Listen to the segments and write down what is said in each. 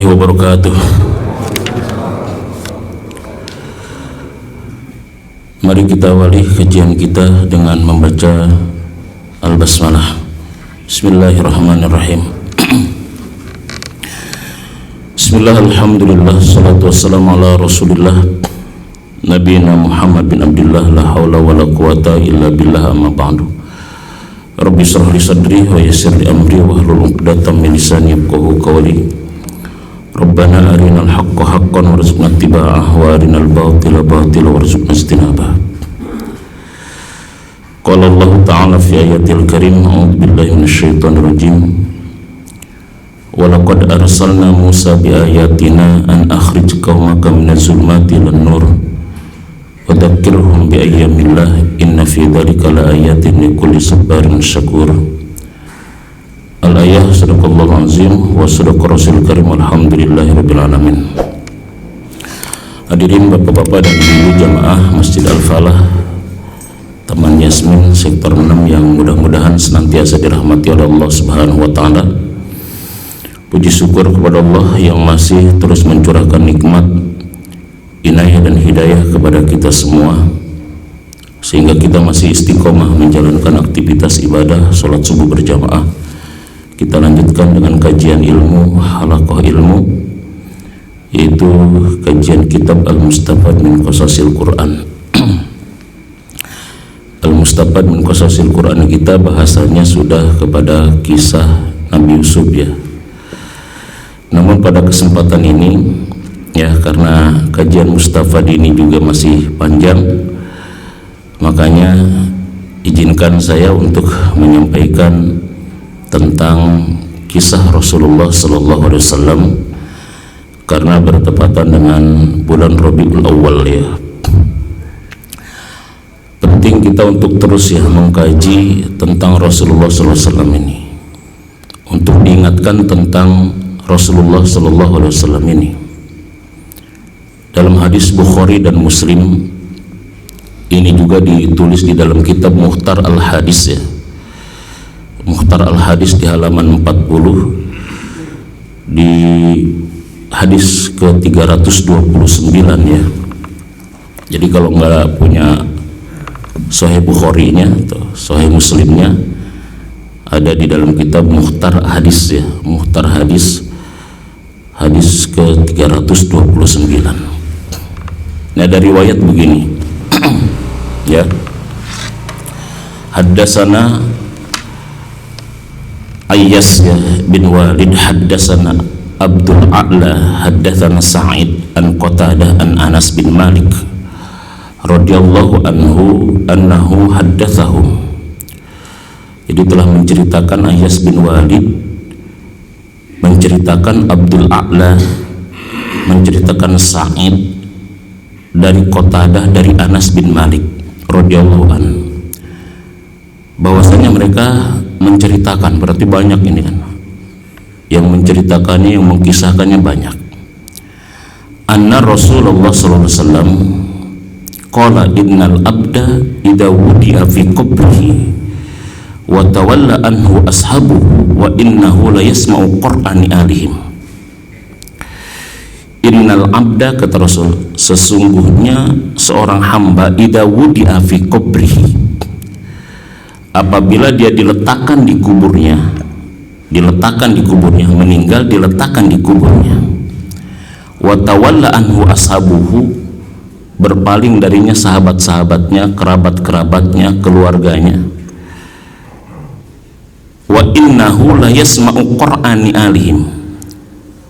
wabarakatuh. Mari kita awali kajian kita dengan membaca Al-Basmalah. Bismillahirrahmanirrahim. Bismillah, alhamdulillah, salatu wassalamu ala rasulillah Nabiyina Muhammad bin Abdullah, la hawla wa la quwata illa billah, amma ba'du. Rabbi shrah li sadri wa yassir li amri wa hlul 'uqdatam min lisani yafqahu qawli. Rabbana arinal haqqa haqqan warzuqna ittiba'ah wa arinal batila batila warzuqna ijtinabah. Qala Allah ta'ala fi ayatil karim, a'udzu billahi minasyaitonir rajim. Wa laqad arsalna Musa bi ayatina an akhrij qaumaka minaz zulumati ilan nur wa dzakkirhum bi ayyamillah inna fi dzalika la ayatin likulli sabarin syakur. Al-ayah, sadaqallahu azim wa sadaqa rasul karim, alhamdulillahirabbil alamin. Hadirin bapak-bapak dan ibu jamaah Masjid Al-Falah Taman Yasmin sektor 6 yang mudah-mudahan senantiasa dirahmati oleh Allah Subhanahu wa taala. Puji syukur kepada Allah yang masih terus mencurahkan nikmat, inayah dan hidayah kepada kita semua, sehingga kita masih istiqomah menjalankan aktivitas ibadah salat subuh berjamaah. Kita lanjutkan dengan kajian ilmu, halaqah ilmu, yaitu kajian kitab Al-Mustafad min Qasasil Quran. Al-Mustafad min Qasasil Quran kita bahasanya sudah kepada kisah Nabi Yusuf ya. Namun pada kesempatan ini ya, karena kajian Mustafad ini juga masih panjang, makanya izinkan saya untuk menyampaikan tentang kisah Rasulullah Sallallahu Alaihi Wasallam karena bertepatan dengan bulan Rabiul Awal ya. Penting kita untuk terus ya mengkaji tentang Rasulullah Sallallahu Alaihi Wasallam ini, untuk diingatkan tentang Rasulullah Sallallahu Alaihi Wasallam ini. Dalam hadis Bukhari dan Muslim ini juga ditulis di dalam kitab Mukhtar Al-Hadis ya. Mukhtar Al-Hadis di halaman 40 di hadis ke-329 ya. Jadi kalau nggak punya Sahih Bukhari-nya atau Sahih Muslimnya, ada di dalam kitab Mukhtar Hadis ya. Mukhtar Hadis ke-329. Nah, dari riwayat begini ya. Haddasana Ayyas ya, bin Walid, haddasana Abdul A'la, haddatsana Sa'id an Qatadah an Anas bin Malik radhiyallahu anhu annahu haddatsahum. Jadi telah menceritakan Ayyas bin Walid, menceritakan Abdul A'la, menceritakan Sa'id dari Qatadah dari Anas bin Malik radhiyallahu anhu, bahwasanya mereka menceritakan, berarti banyak ini kan yang menceritakannya, yang mengkisahkannya banyak. Anna Rasulullah sallallahu alaihi wasallam qala innal abda idza wudi'a fi qabrihi wa tawalla anhu ashabuhu wa innahu la yasma'u qur'ani alihim. Innal abda, kata Rasul, sesungguhnya seorang hamba idza wudi'a fi qabrihi, apabila dia diletakkan di kuburnya, meninggal diletakkan di kuburnya, wa tawalla anhu ashabuhu, berpaling darinya sahabat-sahabatnya, kerabat-kerabatnya, keluarganya, wa innahu la yasma'u qur'ani alihim,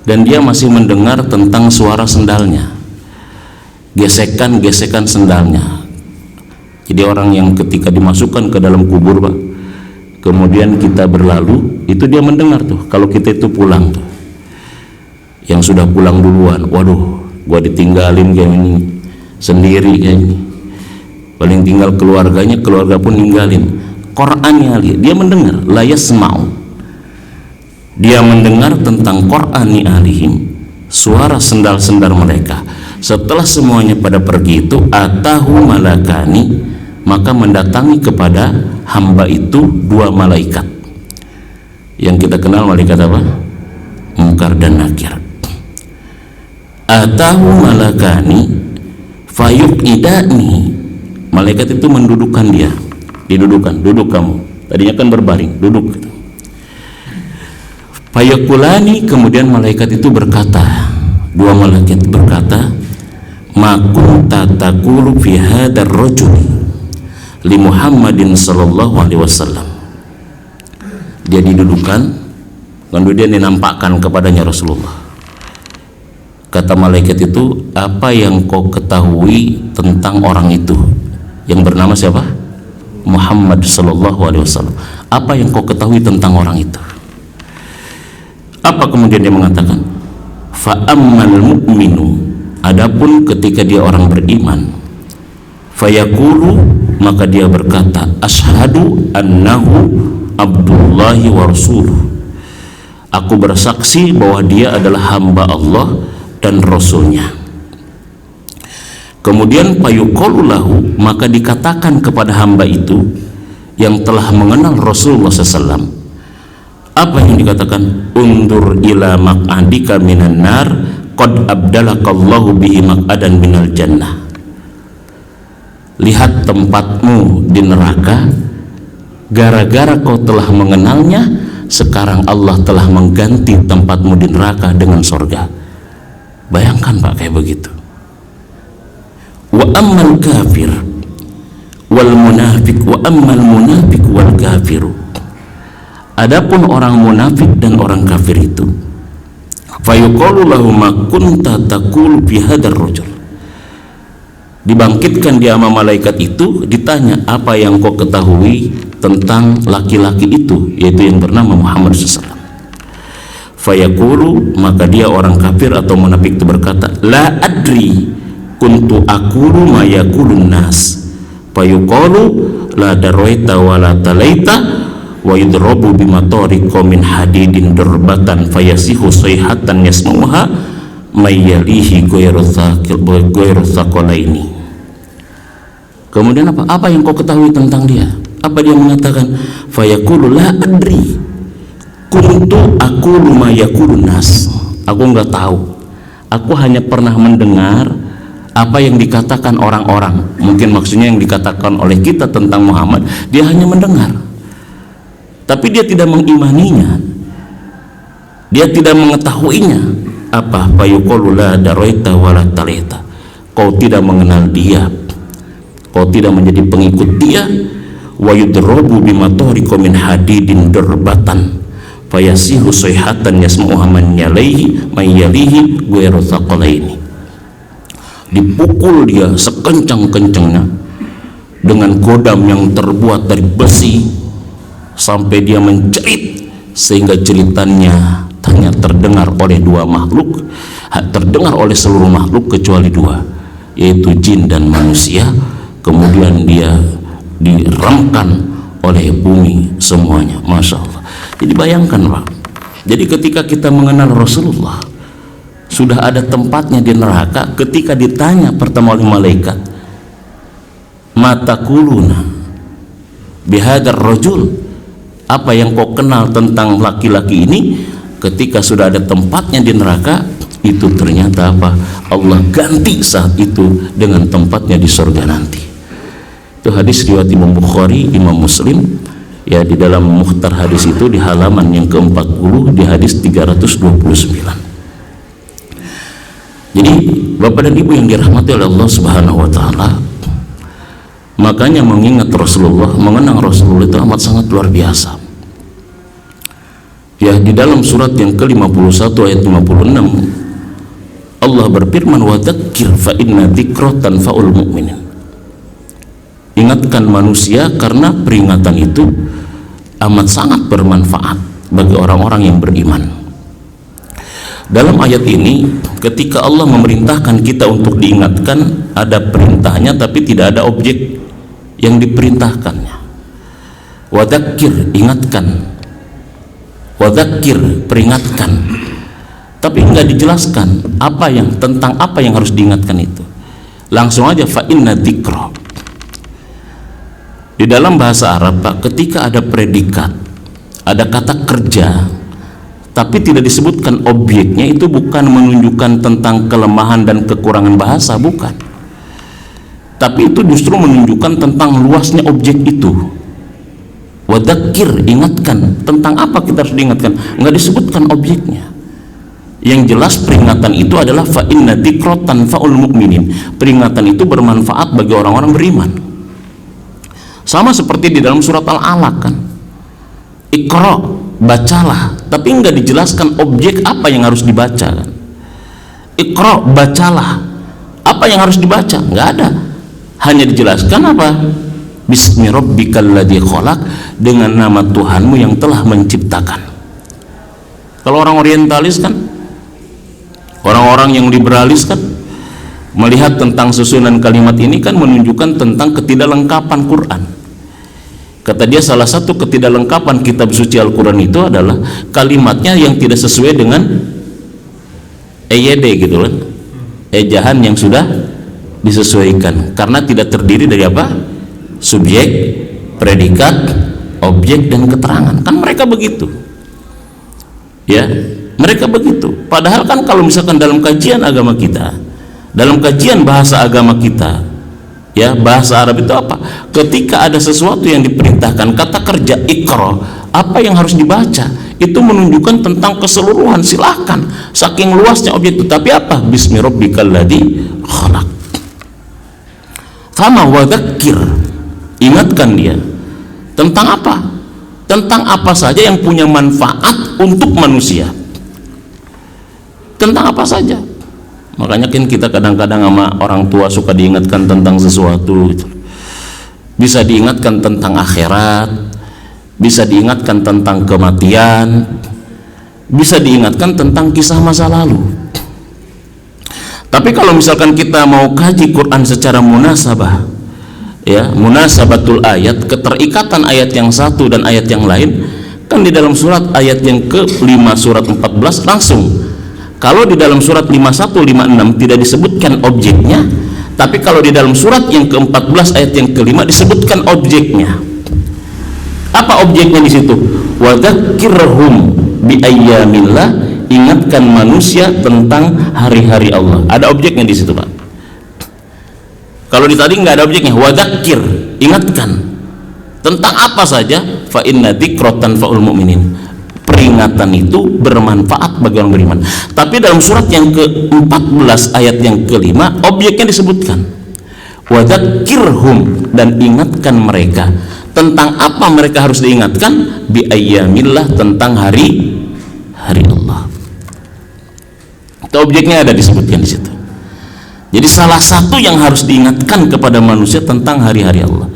dan dia masih mendengar tentang suara sendalnya, gesekan-gesekan sendalnya. Jadi orang yang ketika dimasukkan ke dalam kubur Pak, kemudian kita berlalu, itu dia mendengar tuh. Kalau kita itu pulang tuh, yang sudah pulang duluan, waduh, gua ditinggalin kayak ini, sendiri kayak ini, paling tinggal keluarganya, keluarga pun ninggalin. Qur'annya dia mendengar, la yasma'u, dia mendengar tentang Qur'ani alihim, suara sendal-sendal mereka. Setelah semuanya pada pergi itu, atahu malakani, maka mendatangi kepada hamba itu dua malaikat yang kita kenal, malaikat apa? Munkar dan Nakir. atahu malakani fayuqidani, malaikat itu mendudukkan dia, didudukan, duduk kamu, tadinya kan berbaring, duduk gitu. Fayaqulani, kemudian malaikat itu berkata, dua malaikat berkata, ma kunta taqulu fi hadzal rajul li Muhammadin sallallahu alaihi wasallam. Dia didudukan, kemudian dinampakkan kepadanya Rasulullah. Kata malaikat itu, apa yang kau ketahui tentang orang itu yang bernama siapa? Muhammad sallallahu alaihi wasallam. Apa yang kau ketahui tentang orang itu? Apa kemudian dia mengatakan? Fa ammal mu'minu, adapun ketika dia orang beriman, fayaqulu, maka dia berkata, asyhadu annahu abdullahi wa rasuluh, aku bersaksi bahwa dia adalah hamba Allah dan rasulnya. Kemudian fayuqalu lahu, maka dikatakan kepada hamba itu yang telah mengenal Rasulullah SAW, apa yang dikatakan? Undur ila maq'adika minan nar qad abdalakallahu bihi maq'adan minal jannah. Lihat tempatmu di neraka, gara-gara kau telah mengenalnya, sekarang Allah telah mengganti tempatmu di neraka dengan surga. Bayangkan Pak, kayak begitu. Wa ammal kafir wal munafiq, wa ammal munafiq wal kafiru, adapun orang munafik dan orang kafir itu, fayuqalu lahu ma kunta taqulu fi hadzal rajul, dibangkitkan dia sama malaikat itu, ditanya apa yang kau ketahui tentang laki-laki itu, yaitu yang bernama Muhammad SAW. Fayaqulu, maka dia orang kafir atau munafik itu berkata, la adri kuntu aqulu ma yaqulun nas. Fayuqalu la daraita wa la talaita wa yudrabu bimatariqa min hadidin darbatan fayasihu sayhatan yasma'uha mayyalihi ghairu thaqalaini. Kemudian apa yang kau ketahui tentang dia? Apa dia mengatakan? Fayaqulu la adri kuntu aqulu ma yaqulun nas, aku enggak tahu, aku hanya pernah mendengar apa yang dikatakan orang-orang. Mungkin maksudnya yang dikatakan oleh kita tentang Muhammad, dia hanya mendengar, tapi dia tidak mengimaninya, dia tidak mengetahuinya. Apa? Fayuqalu la daraita wa la talaita, kau tidak mengenal dia, kau tidak menjadi pengikut dia. Wa yudrabu bimatariqa min hadidin darbatan fayasihu sayhatan yasma'uha man yalihi ghairu thaqalaini. Dipukul dia sekencang-kencangnya dengan godam yang terbuat dari besi sampai dia menjerit sehingga jeritannya hanya terdengar oleh dua makhluk, terdengar oleh seluruh makhluk kecuali dua, yaitu jin dan manusia. Kemudian dia diremkan oleh bumi semuanya. Masya Allah. Jadi bayangkan Pak, jadi ketika kita mengenal Rasulullah, sudah ada tempatnya di neraka. Ketika ditanya pertama oleh malaikat, mata kuluna bihadar rajul, apa yang kau kenal tentang laki-laki ini, ketika sudah ada tempatnya di neraka, itu ternyata apa? Allah ganti saat itu dengan tempatnya di surga nanti. Itu hadis riwayat Imam Bukhari, Imam Muslim, ya, di dalam mukhtar hadis itu di halaman yang ke-40 di hadis 329. Jadi Bapak dan Ibu yang dirahmati oleh Allah Subhanahu wa taala, makanya mengingat Rasulullah, mengenang Rasulullah itu amat sangat luar biasa. Ya, di dalam surat yang ke-51 ayat 56 Allah berfirman, wa dzakir fa inna dzikra tanfa'ul mu'minin. Ingatkan manusia karena peringatan itu amat sangat bermanfaat bagi orang-orang yang beriman. Dalam ayat ini, ketika Allah memerintahkan kita untuk diingatkan, ada perintahnya tapi tidak ada objek yang diperintahkannya. Wadzakir, ingatkan. Wadzakir, peringatkan. Tapi enggak dijelaskan apa yang, tentang apa yang harus diingatkan itu. Langsung aja fa inna dzikra. Di dalam bahasa Arab Pak, ketika ada predikat, ada kata kerja, tapi tidak disebutkan objeknya, itu bukan menunjukkan tentang kelemahan dan kekurangan bahasa, bukan, tapi itu justru menunjukkan tentang luasnya objek itu. Wadakir, ingatkan. Tentang apa kita harus diingatkan? Nggak disebutkan objeknya. Yang jelas peringatan itu adalah fa inna dzikra tanfa'ul mu'minin. Peringatan itu bermanfaat bagi orang-orang beriman. Sama seperti di dalam surat Al-Alaq kan. Iqra, bacalah, tapi nggak dijelaskan objek apa yang harus dibaca kan. Iqra, bacalah, apa yang harus dibaca? Nggak ada. Hanya dijelaskan apa? Bismi rabbikal ladzi khalaq, dengan nama Tuhanmu yang telah menciptakan. Kalau orang orientalis kan, orang-orang yang liberalis kan, melihat tentang susunan kalimat ini kan menunjukkan tentang ketidaklengkapan Quran. Kata dia salah satu ketidaklengkapan kitab suci Al-Quran itu adalah kalimatnya yang tidak sesuai dengan EYD gitu kan, ejahan yang sudah disesuaikan, karena tidak terdiri dari apa? Subjek, predikat, objek, dan keterangan. Kan mereka begitu ya, mereka begitu. Padahal kan kalau misalkan dalam kajian agama kita, dalam kajian bahasa agama kita ya, bahasa Arab itu apa? Ketika ada sesuatu yang diperintahkan, kata kerja iqra, apa yang harus dibaca itu menunjukkan tentang keseluruhan, silahkan, saking luasnya objek itu. Tapi apa? Bismi rabbikal ladzi khalaq. Fama wadzakir, ingatkan dia tentang apa? Tentang apa saja yang punya manfaat untuk manusia, tentang apa saja. Makanya kan kita kadang-kadang sama orang tua suka diingatkan tentang sesuatu gitu. Bisa diingatkan tentang akhirat, bisa diingatkan tentang kematian, bisa diingatkan tentang kisah masa lalu. Tapi kalau misalkan kita mau kaji Quran secara munasabah ya, munasabatul ayat, keterikatan ayat yang satu dan ayat yang lain, kan di dalam surat ayat yang ke-5 surat 14 langsung, kalau di dalam surat 51, 56 tidak disebutkan objeknya, tapi kalau di dalam surat yang ke-14 ayat yang ke-5 disebutkan objeknya. Apa objeknya di situ? Wa dzakirhum bi ayyamillah, ingatkan manusia tentang hari-hari Allah. Ada objeknya di situ, Pak. Kalau di tadi nggak ada objeknya. Wadzakir, ingatkan tentang apa saja. Fa inna dzikra tanfa'ul mu'minin. Peringatan itu bermanfaat bagi orang beriman. Tapi dalam surat yang ke-14 ayat yang ke-5 objeknya disebutkan. Wadzakirhum, dan ingatkan mereka. Tentang apa mereka harus diingatkan? Bi ayyamillah, tentang hari Allah. Itu objeknya ada disebutkan di situ. Jadi salah satu yang harus diingatkan kepada manusia tentang hari-hari Allah.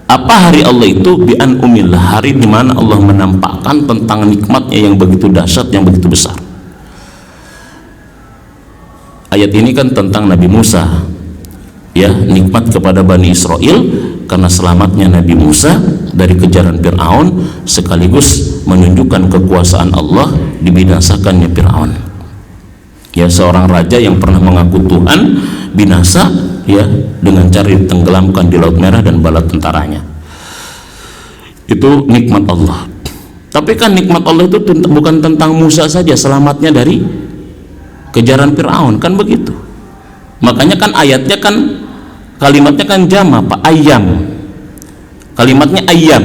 Apa hari Allah itu? Bi an umillah, hari di mana Allah menampakkan tentang nikmatnya yang begitu dahsyat, yang begitu besar. Ayat ini kan tentang Nabi Musa ya, nikmat kepada Bani Israel karena selamatnya Nabi Musa dari kejaran Fir'aun, sekaligus menunjukkan kekuasaan Allah dibinasakannya Fir'aun ya, seorang raja yang pernah mengaku Tuhan binasa ya dengan cara ditenggelamkan di Laut Merah dan bala tentaranya. Itu nikmat Allah. Tapi kan nikmat Allah itu bukan tentang Musa saja selamatnya dari kejaran Fir'aun, kan begitu. Makanya kan ayatnya kan kalimatnya kan jama, Pak, ayam. Kalimatnya ayam,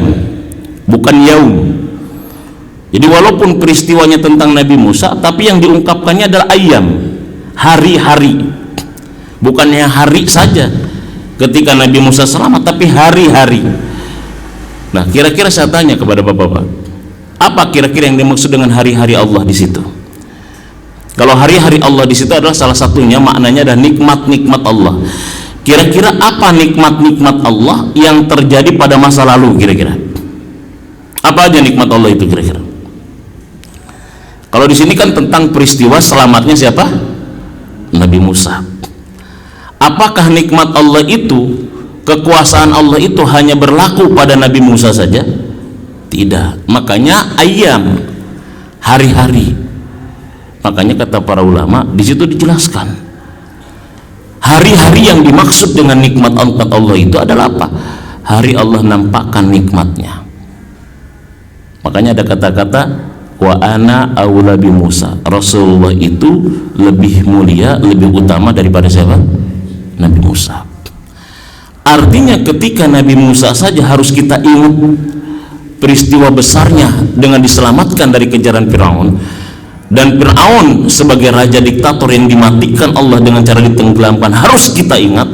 bukan yaum. Jadi walaupun peristiwanya tentang Nabi Musa, tapi yang diungkapkannya adalah ayam, hari-hari. Bukannya hari saja ketika Nabi Musa selamat, tapi hari-hari. Nah, kira-kira saya tanya kepada Bapak-bapak, apa kira-kira yang dimaksud dengan hari-hari Allah di situ? Kalau hari-hari Allah di situ adalah salah satunya maknanya adalah nikmat-nikmat Allah. Kira-kira apa nikmat-nikmat Allah yang terjadi pada masa lalu kira-kira? Apa aja nikmat Allah itu kira-kira? Kalau di sini kan tentang peristiwa selamatnya siapa? Nabi Musa. Apakah nikmat Allah itu, kekuasaan Allah itu hanya berlaku pada Nabi Musa saja? Tidak. Makanya ayam, hari-hari. Makanya kata para ulama di situ dijelaskan hari-hari yang dimaksud dengan nikmat Allah itu adalah apa? Hari Allah nampakkan nikmatnya. Makanya ada kata-kata wa ana aula bi Musa. Rasulullah itu lebih mulia, lebih utama daripada siapa? Nabi Musa. Artinya ketika Nabi Musa saja harus kita ingat peristiwa besarnya dengan diselamatkan dari kejaran Firaun, dan Firaun sebagai raja diktator yang dimatikan Allah dengan cara ditenggelamkan, harus kita ingat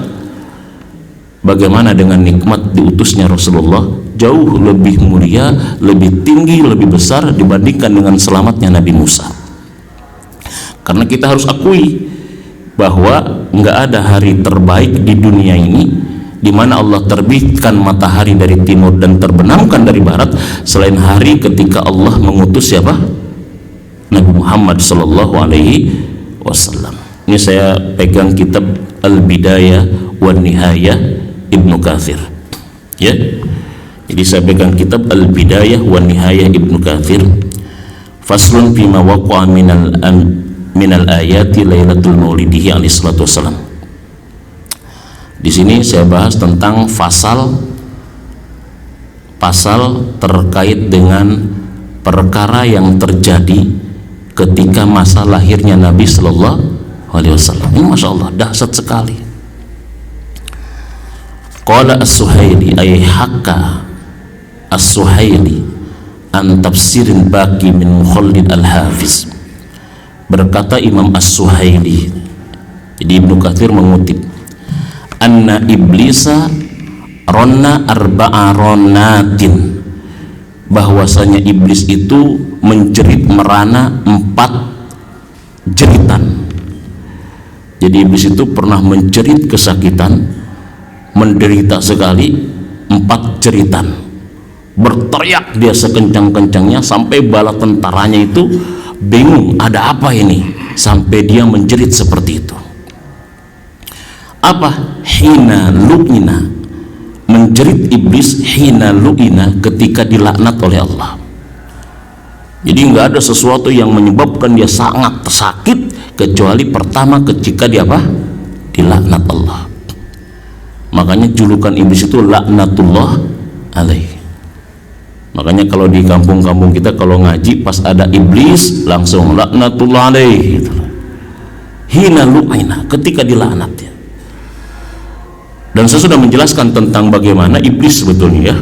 bagaimana dengan nikmat diutusnya Rasulullah, jauh lebih mulia, lebih tinggi, lebih besar dibandingkan dengan selamatnya Nabi Musa. Karena kita harus akui bahwa nggak ada hari terbaik di dunia ini di mana Allah terbitkan matahari dari timur dan terbenamkan dari barat selain hari ketika Allah mengutus siapa? Nabi Muhammad sallallahu alaihi wasallam. Ini saya pegang kitab Al-Bidayah wan Nihayah Ibnu Katsir. Ya. Jadi saya pegang kitab Al-Bidayah wan Nihayah Ibnu Katsir. Faslun fima waqa'a minal ayati lailatul maulidihi alaihi salatu wasallam. Di sini saya bahas tentang pasal terkait dengan perkara yang terjadi ketika masa lahirnya Nabi Sallallahu Alaihi Wasallam. Ini masya Allah dahsyat sekali. Qala as-Suhaili ay hakka as-Suhaili an tafsirin baqi min Mukhallid al-Hafiz. Berkata Imam as-Suhaili, jadi Ibnu Katsir mengutip, anna iblisa ronna arba'a ronnatin, bahwasanya iblis itu menjerit merana 4 jeritan. Jadi iblis itu pernah menjerit kesakitan, menderita sekali 4 jeritan, berteriak dia sekencang-kencangnya sampai bala tentaranya itu bingung ada apa ini sampai dia menjerit seperti itu. Apa? Hina lu'ina, menjerit iblis hina lu'ina, ketika dilaknat oleh Allah. Jadi nggak ada sesuatu yang menyebabkan dia sangat sakit kecuali pertama ketika dia apa? Dilaknat Allah. Makanya julukan iblis itu laknatullah alaih. Makanya kalau di kampung-kampung kita kalau ngaji pas ada iblis langsung laknatullah alaih gitu. Hina lu'ina, ketika dilaknat ya. Dan saya sudah menjelaskan tentang bagaimana iblis sebetulnya ya,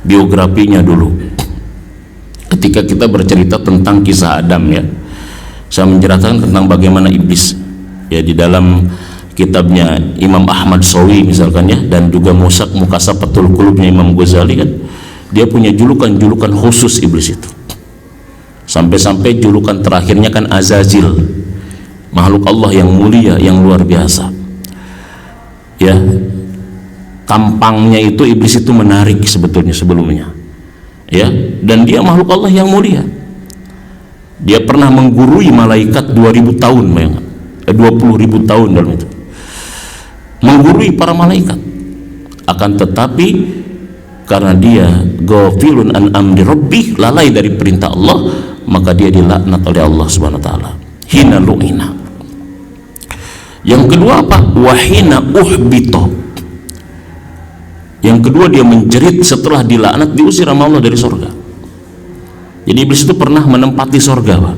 biografinya dulu. Ketika kita bercerita tentang kisah Adam ya, saya menjelaskan tentang bagaimana iblis ya di dalam kitabnya Imam Ahmad Sawi misalkan ya, dan juga Mukasafatul Qulubnya Imam Ghazali kan, dia punya julukan-julukan khusus iblis itu. Sampai-sampai julukan terakhirnya kan Azazil, makhluk Allah yang mulia, yang luar biasa. Ya, tampangnya itu iblis itu menarik sebetulnya sebelumnya ya, dan dia makhluk Allah yang mulia. Dia pernah menggurui malaikat 2000 tahun, 20.000 tahun dalam itu menggurui para malaikat. Akan tetapi karena dia ghafilun an amri rabbih, lalai dari perintah Allah, maka dia dilaknat oleh Allah Subhanahu wa taala. Hina lu'ina. Yang kedua apa? Wahina uhbito. Yang kedua dia menjerit setelah dilaknat, diusir sama Allah dari sorga. Jadi iblis itu pernah menempati sorga Pak.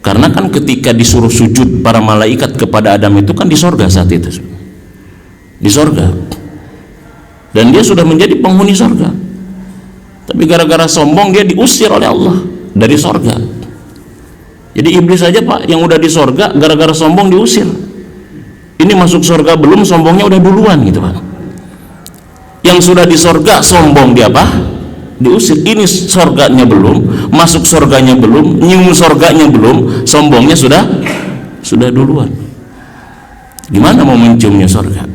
Karena kan ketika disuruh sujud para malaikat kepada Adam itu kan di sorga saat itu, di sorga, dan dia sudah menjadi penghuni sorga. Tapi gara-gara sombong dia diusir oleh Allah dari sorga. Jadi iblis saja Pak yang udah di sorga gara-gara sombong diusir. Ini masuk sorga belum, sombongnya udah duluan gitu Pak. Yang sudah di sorga sombong dia apa? Diusir. Ini sorganya belum, masuk sorganya belum, nyium sorganya belum, sombongnya sudah duluan. Gimana mau menciumnya sorga?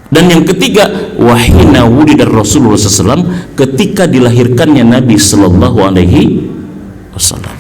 Dan yang ketiga, wahina wulidar Rasulullah SAW, ketika dilahirkannya Nabi Sallallahu Alaihi Wasallam.